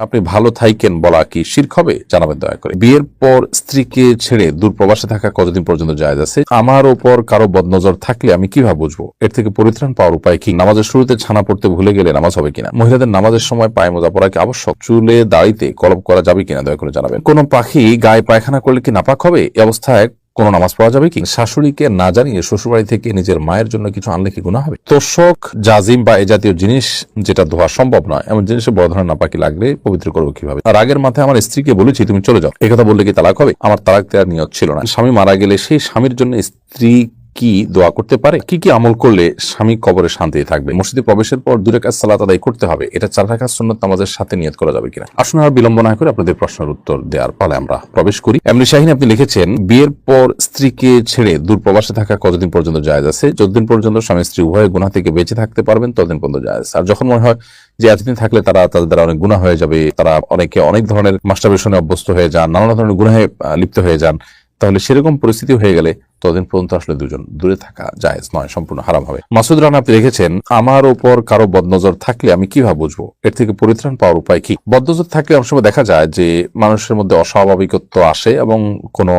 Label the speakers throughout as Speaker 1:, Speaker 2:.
Speaker 1: আপনি ভালো থাইকেন বলা কি শিরক হবে? জানাবেন দয়া করে। বিয়ের পর স্ত্রীকে ছেড়ে দূর প্রবাসে থাকা কতদিন পর্যন্ত জায়েজ আছে? আমার ওপর কারো বদনজর থাকলে আমি কিভাবে বুঝবো? এর থেকে পরিত্রাণ পাওয়ার উপায় কি? নামাজের শুরুতে ছানা পড়তে ভুলে গেলে নামাজ হবে কিনা? মহিলাদের নামাজের সময় পায়ে মোজা পরা কি আবশ্যক? চুলে দাড়িতে কলপ করা যাবে কিনা? দয়া করে জানাবেন। কোন পাখি গায়ে পায়খানা করলে কি নাপাক হবে? এই অবস্থায় কোন নামাজ পড়া যাবে কি? শাশুড়িকে না জানিয়ে শ্বশুরবাড়ি থেকে নিজের মায়ের জন্য কিছু আনলে কি গুনাহ হবে? তোশক, জাজিম বা এ জাতীয় জিনিস যেটা ধোয়া সম্ভব নয় এমন জিনিসে বড় ধরনের নাপাকি লাগলে পবিত্র করবো কিভাবে? রাগের মাথায় আমার স্ত্রীকে বলেছি তুমি চলে যাও, একথা বললে কি তালাক হবে? আমার তালাক দেওয়ার নিয়ত ছিল না। স্বামী মারা গেলে সেই স্বামীর জন্য স্ত্রী কি দোয়া করতে পারে? কি কি আমল করলে স্বামী কবরে শান্তি থাকবে? মসজিদে প্রবেশের পর 2 রাকাত সালাত আদায় করতে হবে, এটা 4 রাকাত সুন্নাত নামাজের সাথে নিয়ত করা যাবে কিনা? আসুন আর বিলম্ব না করে আপনাদের প্রশ্নের উত্তর দেওয়ার পালে আমরা প্রবেশ করি। এমনি শাহিন আপনি লিখেছেন, বিয়ের পর স্ত্রীকে ছেড়ে দূর প্রবাসে থাকা কতদিন পর্যন্ত জায়েজ আছে? যতদিন পর্যন্ত স্বামী স্ত্রী উভয় গুনাহ থেকে বেঁচে থাকতে পারবেন ততদিন পর্যন্ত জায়েজ। আর যখন মনে হয় যে এতদিন থাকলে তাদের দ্বারা অনেক গুনাহ হয়ে যাবে, তারা অনেকে অনেক ধরনের মাস্টারবেশনে অভ্যস্ত হয়ে যান, নানা ধরনের গুনাহে লিপ্ত হয়ে যান, তাহলে সেরকম পরিস্থিতি হয়ে গেলে ততদিন পর্যন্ত আসলে দুজন দূরে থাকা জায়েজ নয়, সম্পূর্ণ হারাম হবে। মাসুদ রানা আপনি লিখেছেন, আমার ওপর কারো বদনজর থাকলে আমি কিভাবে বুঝবো? এর থেকে পরিত্রাণ পাওয়ার উপায় কি? বদনজর থাকলে অনেক সময় দেখা যায় যে মানুষের মধ্যে অস্বাভাবিকত্ব আসে এবং কোনো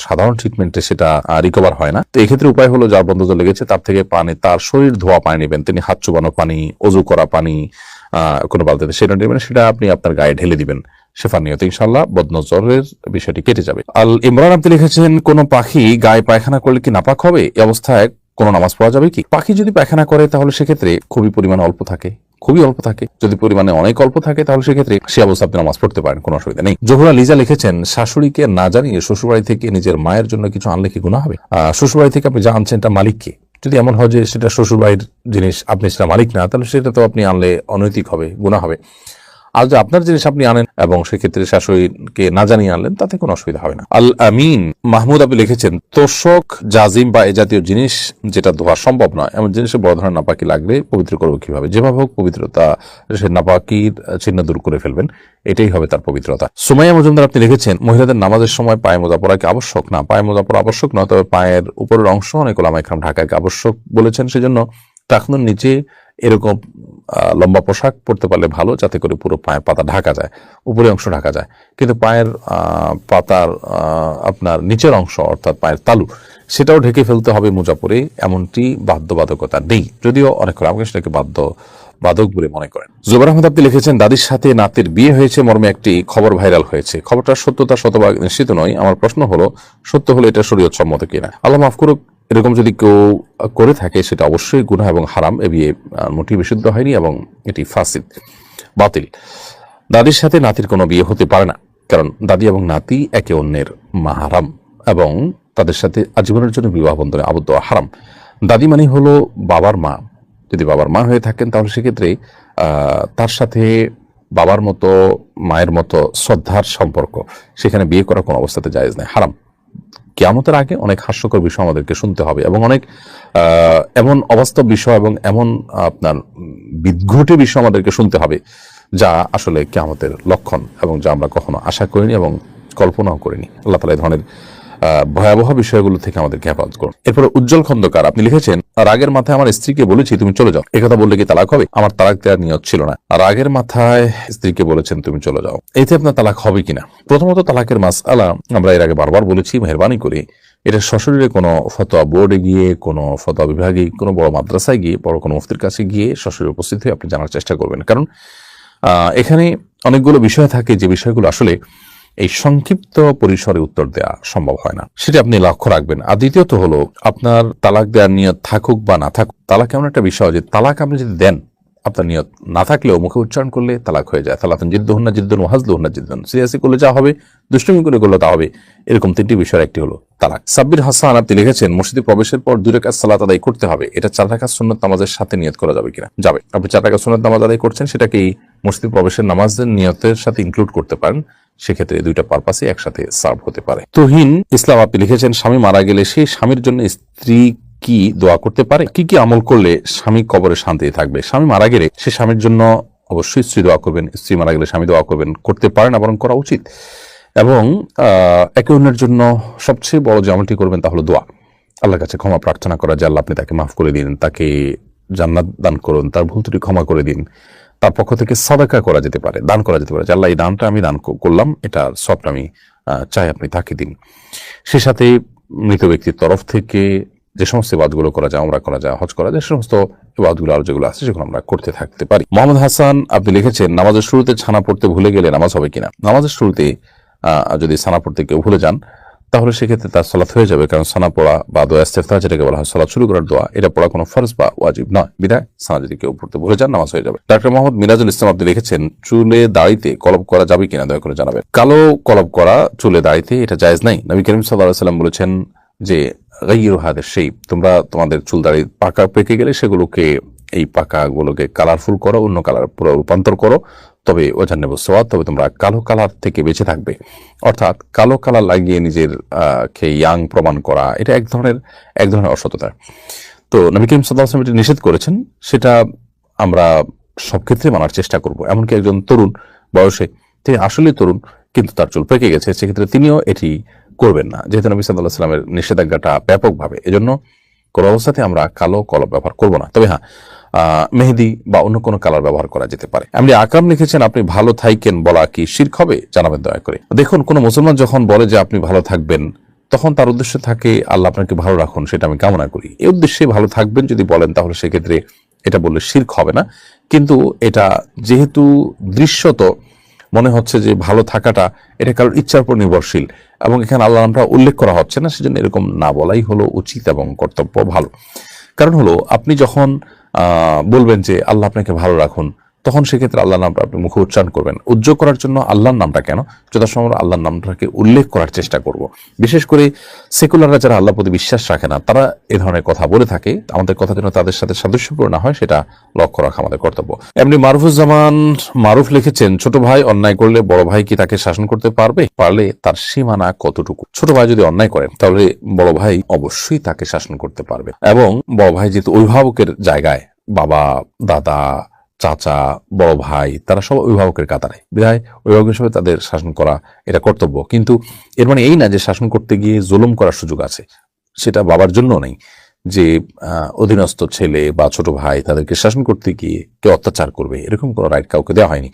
Speaker 1: সাধারণ ট্রিটমেন্টে সেটা রিকভার হয় না। তো এক্ষেত্রে উপায় হলো, যার বদনজর লেগেছে তার থেকে পানি, তার শরীর ধোয়া পানি নেবেন, তিনি হাত চুবানো পানি, অজু করা পানি কোনো বালতিতে সেটা নেবেন, সেটা আপনি আপনার গায়ে ঢেলে দিবেন শেফা নিয়তে, ইনশাআল্লাহ বদনজরের বিষয়টি কেটে যাবে। আল ইমরান আপনি লিখেছেন, কোন পাখি গায়ে পায়খানা করলে কি নাপাক হবে? এই অবস্থায় কোন নামাজ পড়া যাবে কি? পাখি যদি পায়খানা করে তাহলে সেক্ষেত্রে খুবই পরিমাণে অল্প থাকে, খুবই অল্প থাকে। যদি পরিমাণে অনেক অল্প থাকে তাহলে সেক্ষেত্রে সে অবস্থা আপনি নামাজ পড়তে পারেন, কোনো অসুবিধা নেই। জোহরা লিজা লিখেছেন, শাশুড়িকে না জানিয়ে শ্বশুরবাড়ি থেকে নিজের মায়ের জন্য কিছু আনলে কি গুনাহ হবে? শ্বশুরবাড়ি থেকে আপনি যা আনছেন এটা মালিককে, যদি এমন হয় যে সেটা শ্বশুরবাড়ির জিনিস, আপনি সেটা মালিক না, তাহলে সেটা তো আপনি আনলে অনৈতিক হবে, গুনাহ হবে। আর যে আপনার জিনিস আপনি আনেন এবং সেক্ষেত্রে শাশুড়িকে না জানিয়ে আনলেন, তাতে কোনো অসুবিধা হবে না। আল আমিন মাহমুদ আপনি লিখেছেন, তোশক, জাজিম বা এ জাতীয় জিনিস যেটা ধোয়া সম্ভব নয় এমন জিনিসে বড় ধরনের নাপাকি লাগলে পবিত্র করবো কিভাবে? যেভাবে হোক পবিত্রতা, সে নাপাকির চিহ্ন দূর করে ফেলবেন, এটাই হবে তার পবিত্রতা। সুমাইয়া মজুমদার আপনি লিখেছেন, মহিলাদের নামাজের সময় পায়ে মোজা পরা কি আবশ্যক? না, পায়ে মোজা পরা আবশ্যক নয়, তবে পায়ের উপরের অংশ অনেক ওলামা ইকরাম ঢাকাকে আবশ্যক বলেছেন, সেজন্য টাকনুর নিচে এরকম লম্বা পোশাক পরতে পারলে ভালো, যাতে করে পুরো পায়ের পাতা ঢাকা যায়, উপরের অংশ ঢাকা যায়। কিন্তু পায়ের পাতার আপনার নিচের অংশ অর্থাৎ পায়ের তালু, সেটাও ঢেকে ফেলতে হবে মোজা পরে, এমনটি বাধ্যবাধকতা নেই, যদিও অনেক আমাকে সেটাকে বাধক বলে মনে করেন। জুবাইর আহমেদ আপনি লিখেছেন, দাদির সাথে নাতির বিয়ে হয়েছে মর্মে একটি খবর ভাইরাল হয়েছে, খবরটার সত্যতা শতভাগ নিশ্চিত নয়। আমার প্রশ্ন হলো, সত্য হলে এটা শরীয়ত সম্মত কিনা? আল্লাহ মাফ করুক, এরকম যদি কেউ করে থাকে সেটা অবশ্যই গুনাহ এবং হারাম। এ বিয়ে মোটেই বিশুদ্ধ হয়নি এবং এটি ফাসিদ, বাতিল। দাদির সাথে নাতির কোনো বিয়ে হতে পারে না, কারণ দাদি এবং নাতি একে অন্যের মাহারাম এবং তাদের সাথে আজীবনের জন্য বিবাহ বন্ধনে আবদ্ধ হারাম। দাদি মানে হলো বাবার মা, যদি বাবার মা হয়ে থাকেন তাহলে সেক্ষেত্রে তার সাথে বাবার মতো মায়ের মতো শ্রদ্ধার সম্পর্ক, সেখানে বিয়ে করার কোনো অবস্থাতে জায়েজ নেই, হারাম। কিয়ামতের আগে অনেক হাস্যকর বিষয় আমাদেরকে শুনতে হবে এবং অনেক এমন অবাস্তব বিষয় এবং এমন আপনার বিদ্ঘটে বিষয় আমাদেরকে শুনতে হবে যা আসলে কিয়ামতের লক্ষণ এবং যা আমরা কখনো আশা করিনি এবং কল্পনাও করিনি। আল্লাহ তাআলা এই ধরনের ভয়াবহ বিষয়গুলো থেকে আমাদেরকে হেফাজত করুন। এরপরে উজ্জ্বল খন্দকার আপনি লিখেছেন, রাগের মাথায় আমার স্ত্রীকে বলেছি তুমি চলে যাও, একথা বললে কি তালাক হবে? আমার তালাক দেওয়ার নিয়ত ছিল না। রাগের মাথায় স্ত্রীকে বলেছেন তুমি চলে যাও, এতে আপনার তালাক হবে কিনা? প্রথমত তালাকের মাসআলা আমরা এর আগে বারবার বলেছি, মেহরবানি করে এটা সশরীরে কোনো ফতোয়া বোর্ডে গিয়ে, কোনো ফতোয়া বিভাগে, কোনো বড় মাদ্রাসায় গিয়ে, বড় কোনো মুফতির কাছে গিয়ে সশরীরে উপস্থিত হয়ে আপনি জানার চেষ্টা করবেন, কারণ এখানে অনেকগুলো বিষয় থাকে যে বিষয়গুলো আসলে এই সংক্ষিপ্ত পরিসরে উত্তর দেওয়া সম্ভব হয় না, সেটা আপনি লক্ষ্য রাখবেন। আর দ্বিতীয়ত হলো, আপনার তালাক দেওয়ার নিয়ত থাকুক বা না থাকুক, তালাক এমন একটা বিষয় যে তালাক আপনি যদি দেন, আপনার নিয়ত না থাকলেও মুখে উচ্চারণ করলে তালাক হয়ে যায়। তালাতুন জিদ্দুহুন্না জিদ্দুন ওয়া হাজলুহুন্না জিদ্দুন, সিরিয়াসলি করলে যা হবে, দুষ্টুমি করে করলে তা হবে। এরকম 3টি বিষয়ের একটি হলো তালাক। সাব্বির হাসান আপনি লিখেছেন, মসজিদে প্রবেশের পর 2 রাকাত সালাত আদায় করতে হবে, এটা 4 রাকাত সুন্নাত নামাজের সাথে নিয়ত করা যাবে কিনা? যাবে। আপনি 4 রাকাত সুন্নাত নামাজ আদায় করছেন, সেটাকে মসজিদে প্রবেশের নামাজের নিয়তের সাথে ইনক্লুড করতে পারেন, সেক্ষেত্রে 2টা পারপাসই একসাথে সার্ভ হতে পারে। তুহিন ইসলাম আপনি লিখেছেন, স্বামী মারা গেলে সেই স্বামীর জন্য স্ত্রী কি দোয়া করতে পারে? কি কি আমল করলে স্বামী কবরে শান্তি থাকবে? স্বামী মারা গেলে সে স্বামীর জন্য অবশ্যই স্ত্রী দোয়া করবেন, স্ত্রী মারা গেলে স্বামী দোয়া করবেন, করতে পারে না বরং করা উচিত। এবং একে অন্যের জন্য সবচেয়ে বড় যে আমলটি করবেন তা হলো দোয়া, আল্লাহর কাছে ক্ষমা প্রার্থনা করা যে আল্লাহ আপনি তাকে মাফ করে দিন, তাকে জান্নাত দান করুন, তার ভুল ত্রুটি ক্ষমা করে দিন, তার পক্ষ থেকে সাদাকা করা যেতে পারে, দান করা যেতে পারে, যে আল্লাহ এই দানটা আমি দান করলাম, এটা সবটা আমি চাই আপনি তাকে দিন। সে সাথে মৃত ব্যক্তির তরফ থেকে যে সমস্ত ইবাদতগুলো করা যায়, উমরা করা যায়, হজ করা যায়, সমস্ত ইবাদতগুলো আর যেগুলো আছে সেগুলো আমরা করতে থাকতে পারি। মোহাম্মদ হাসান আপনি লিখেছেন, নামাজের শুরুতে ছানা পড়তে ভুলে গেলে নামাজ হবে কিনা? নামাজের শুরুতে যদি ছানা পড়তে কেউ ভুলে যান তাহলে সেক্ষেত্রে তার সালাত হয়ে যাবে, কারণ ছানা পড়া বা দোয়া ইস্তেফতাহ যেটাকে বলা হয় সালাত শুরু করার দোয়া, এটা পড়া কোনো ফরজ বা ওয়াজিব নয়, বিধায় ছানা যদি কেউ পড়তে ভুলে যান নামাজ হয়ে যাবে। ডাক্তার মোহাম্মদ মিরাজুল ইসলাম আপনি লিখেছেন, চুলে দাড়িতে কলব করা যাবে কিনা দয়া করে জানাবেন। কালো কলব করা চুলে দাড়িতে এটা জায়েজ নাই। নবী করিম সাল্লাল্লাহু আলাইহি ওয়াসাল্লাম বলেছেন যে গায়্যিরু হাদা শাইব, তোমরা তোমাদের চুল দাড়ি পাকা পেকে গেলে সেগুলোকে, এই পাকাগুলোকে কালারফুল করো, অন্য কালার পুরো রূপান্তর করো, তবে ওয়াজান্নিবু সাওয়াদ, তবে তোমরা কালো কালার থেকে বেঁচে থাকবে। অর্থাৎ কালো কালার লাগিয়ে নিজের কে ইয়াং প্রমাণ করা, এটা এক ধরনের অসততা। তো নবী করিম সাল্লাল্লাহু আলাইহি ওয়াসাল্লাম এটা নিষেধ করেছেন, সেটা আমরা সব ক্ষেত্রে মানার চেষ্টা করব। এমনকি একজন তরুণ বয়সে, তিনি আসলে তরুণ কিন্তু তার চুল পেকে গেছে, সেক্ষেত্রে তিনিও এটি করবেন না, যেহেতু নবী সাল্লাল্লাহু আলাইহি ওয়াসাল্লামের নিষেধাজ্ঞাটা ব্যাপকভাবে, এজন্য কোনো অবস্থাতে আমরা কালো কলব ব্যবহার করব না। তবে হ্যাঁ, মেহেদি বা অন্য কোনো কালার ব্যবহার করা যেতে পারে। আপনি আকরাম লিখেছেন, আপনি ভালো থাকেন বলা কি শিরক হবে, জানাবেন দয়া করে। দেখুন, কোনো মুসলমান যখন বলে যে আপনি ভালো থাকবেন, তখন তার উদ্দেশ্য থাকে আল্লাহ আপনাকে ভালো রাখুন, সেটা আমি কামনা করি। এই উদ্দেশ্যে ভালো থাকবেন যদি বলেন, তাহলে সেক্ষেত্রে এটা বললে শিরক হবে না। কিন্তু এটা যেহেতু দৃশ্যত মনে হচ্ছে যে ভালো থাকাটা এটা কারোর ইচ্ছার উপর নির্ভরশীল, এবং এখানে আল্লাহ নামটা উল্লেখ করা হচ্ছে না, সেজন্য এরকম না বলাই হলো উচিত এবং কর্তব্য ভালো। কারণ হলো, আপনি যখন বলবেন যে আল্লাহ আপনাকে ভালো রাখুন, তখন সেক্ষেত্রে আল্লাহর নামটা আপনি মুখে উচ্চারণ করবেন। উজ্জ্বল করার জন্য আল্লাহর নামটা কেন, যথাসময় আল্লাহর নামটাকে উল্লেখ করার চেষ্টা করব। বিশেষ করে সেকুলাররা যারা আল্লাহর প্রতি বিশ্বাস রাখে না, তারা এ ধরনের কথা বলে থাকে, আমাদের কথা যেন তাদের সাথে সাদৃশ্যপূর্ণ না হয়, সেটা লক্ষ্য রাখা আমাদের কর্তব্য। এমনি মারুফুজ্জামান মারুফ লিখেছেন, ছোট ভাই অন্যায় করলে বড় ভাই কি তাকে শাসন করতে পারবে? পারলে তার সীমানা কতটুকু? ছোট ভাই যদি অন্যায় করেন তাহলে বড় ভাই অবশ্যই তাকে শাসন করতে পারবে, এবং বড় ভাই যেহেতু অভিভাবকের জায়গায়, বাবা, দাদা, চাচা, বড় ভাই, তারা সব অভিভাবকের কাতারে, বিধায় অভিভাবক হিসেবে তাদের শাসন করা এটা কর্তব্য। কিন্তু এর মানে এই না যে শাসন করতে গিয়ে জুলুম করার সুযোগ আছে, সেটা বাবার জন্য নেই, যে অধীনস্থ ছেলে বা ছোট ভাই তাদেরকে শাসন করতে গিয়ে কেউ অত্যাচার করবে, এরকম কোনো রাইট কাউকে দেওয়া হয়নি।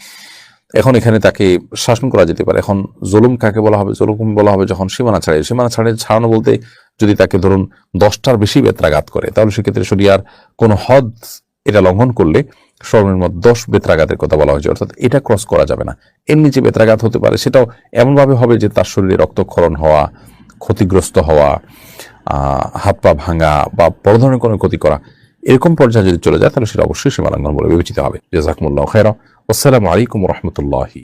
Speaker 1: এখন এখানে তাকে শাসন করা যেতে পারে। এখন জুলুম কাকে বলা হবে? জুলুম বলা হবে যখন সীমানা ছাড়ানো বলতে, যদি তাকে ধরুন 10টার বেশি বেত্রাঘাত করে, তাহলে সেক্ষেত্রে শরিয়ার কোনো হদ এটা লঙ্ঘন করলে সর্বনিম্ন 10 বেত্রাঘাতের কথা বলা হয়েছে, অর্থাৎ এটা ক্রস করা যাবে না। এর নিচে বেত্রাঘাত হতে পারে, সেটাও এমনভাবে হবে যে তার শরীরে রক্তক্ষরণ হওয়া, ক্ষতিগ্রস্ত হওয়া, হাত পা ভাঙা বা বড় ধরনের কোনো ক্ষতি করা, এরকম পর্যায়ে যদি চলে যায় তাহলে সেটা অবশ্যই সীমালঙ্ঘন বলে বিবেচিত হবে। জাযাকুমুল্লাহু খায়রা। আসসালামু আলাইকুম ওয়া রাহমাতুল্লাহি।